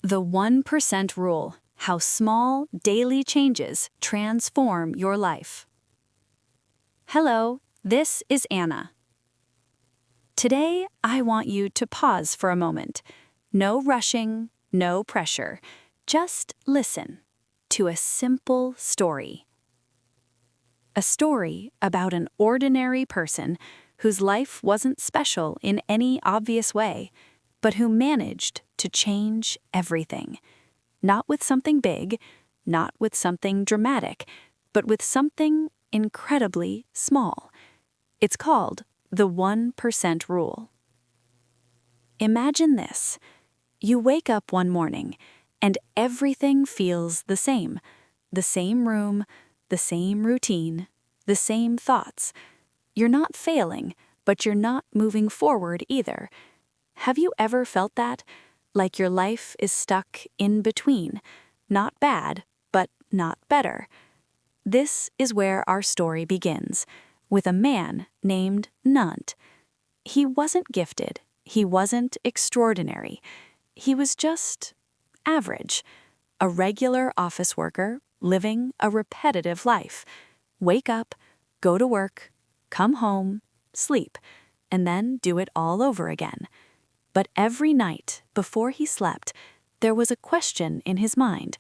The 1% Rule: How Small Daily Changes Transform Your Life. Hello, this is Anna. Today, I want you to pause for a moment. No rushing, no pressure. Just listen to a simple story. A story about an ordinary person whose life wasn't special in any obvious way, but who managed to change everything. Not with something big, not with something dramatic, but with something incredibly small. It's called the 1% Rule. Imagine this. You wake up one morning, and everything feels the same. The same room, the same routine, the same thoughts. You're not failing, but you're not moving forward either. Have you ever felt that? Like your life is stuck in between. Not bad, but not better. This is where our story begins, with a man named Nant. He wasn't gifted. He wasn't extraordinary. He was just average. A regular office worker living a repetitive life. Wake up, go to work, come home, sleep, and then do it all over again. But every night before he slept, there was a question in his mind.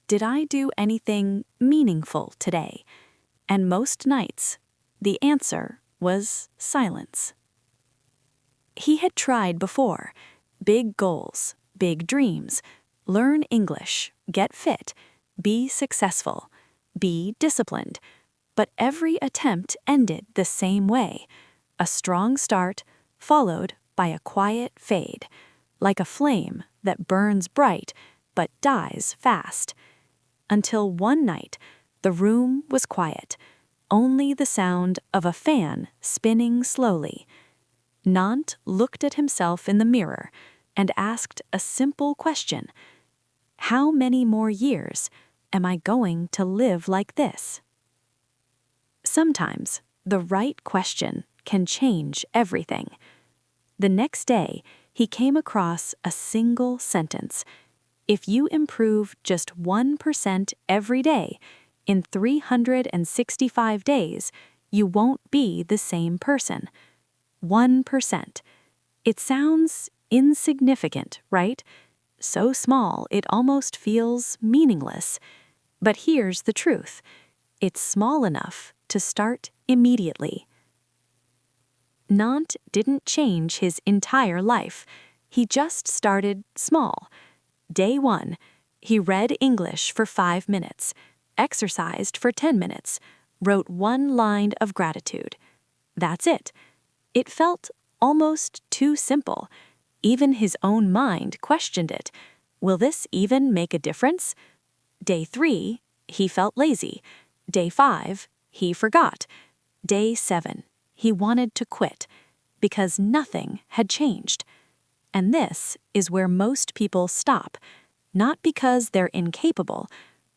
Did I do anything meaningful today? And most nights, the answer was silence. He had tried before. Big goals, big dreams. Learn English, get fit, be successful, be disciplined. But every attempt ended the same way. A strong start followed by a quiet fade, like a flame that burns bright but dies fast. Until one night, the room was quiet, only the sound of a fan spinning slowly. Nant looked at himself in the mirror and asked a simple question. How many more years am I going to live like this? Sometimes the right question can change everything. The next day, he came across a single sentence. If you improve just 1% every day, in 365 days, you won't be the same person. 1%. It sounds insignificant, right? So small it almost feels meaningless. But here's the truth. It's small enough to start immediately. Nant didn't change his entire life. He just started small. Day 1, he read English for 5 minutes, exercised for 10 minutes, wrote 1 line of gratitude. That's it. It felt almost too simple. Even his own mind questioned it. Will this even make a difference? Day 3, he felt lazy. Day 5, he forgot. Day 7, he wanted to quit because nothing had changed. And this is where most people stop, not because they're incapable,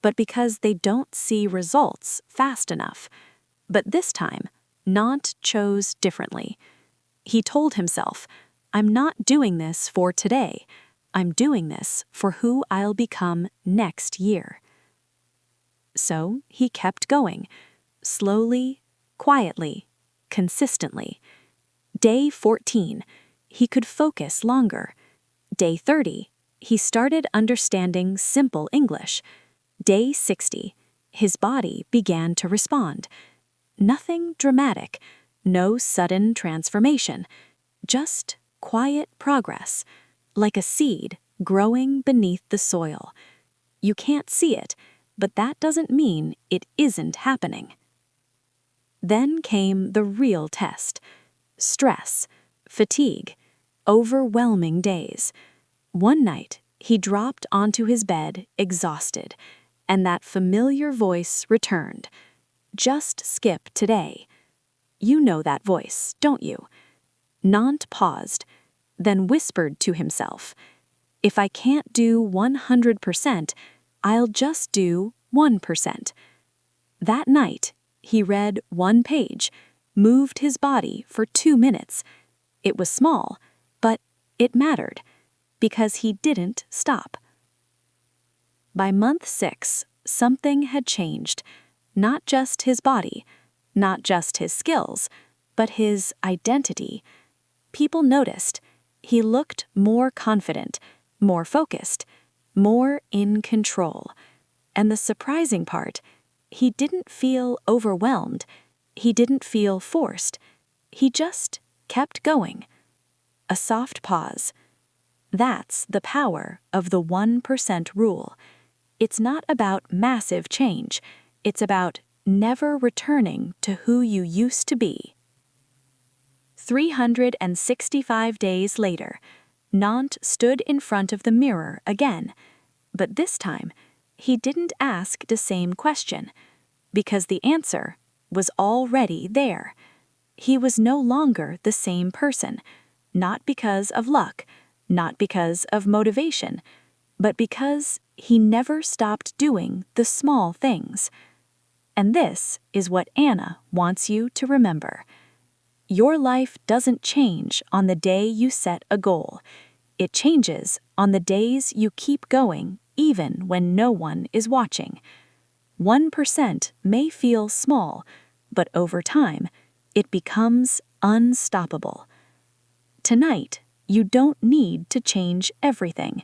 but because they don't see results fast enough. But this time, Nant chose differently. He told himself, I'm not doing this for today. I'm doing this for who I'll become next year. So he kept going, slowly, quietly, consistently. Day 14, he could focus longer. Day 30, he started understanding simple English. Day 60, his body began to respond. Nothing dramatic, no sudden transformation, just quiet progress, like a seed growing beneath the soil. You can't see it, but that doesn't mean it isn't happening. Then came the real test. Stress, fatigue, overwhelming days. One night, he dropped onto his bed, exhausted, and that familiar voice returned. Just skip today. You know that voice, don't you? Nant paused, then whispered to himself, if I can't do 100%, I'll just do 1%. That night, he read 1 page, moved his body for 2 minutes. It was small, but it mattered, because he didn't stop. By month 6, something had changed. Not just his body, not just his skills, but his identity. People noticed. He looked more confident, more focused, more in control. And the surprising part, he didn't feel overwhelmed. He didn't feel forced. He just kept going. A soft pause. That's the power of the 1% rule. It's not about massive change. It's about never returning to who you used to be. 365 days later, Nant stood in front of the mirror again. But this time, he didn't ask the same question, because the answer was already there. He was no longer the same person, not because of luck, not because of motivation, but because he never stopped doing the small things. And this is what Anna wants you to remember. Your life doesn't change on the day you set a goal. It changes on the days you keep going, even when no one is watching. 1% may feel small, but over time, it becomes unstoppable. Tonight, you don't need to change everything.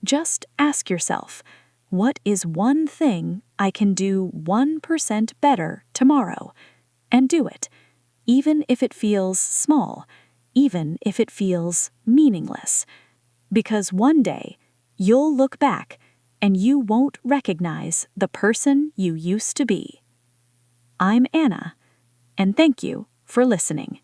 Just ask yourself, what is one thing I can do 1% better tomorrow? And do it, even if it feels small, even if it feels meaningless. Because one day, you'll look back and you won't recognize the person you used to be. I'm Anna, and thank you for listening.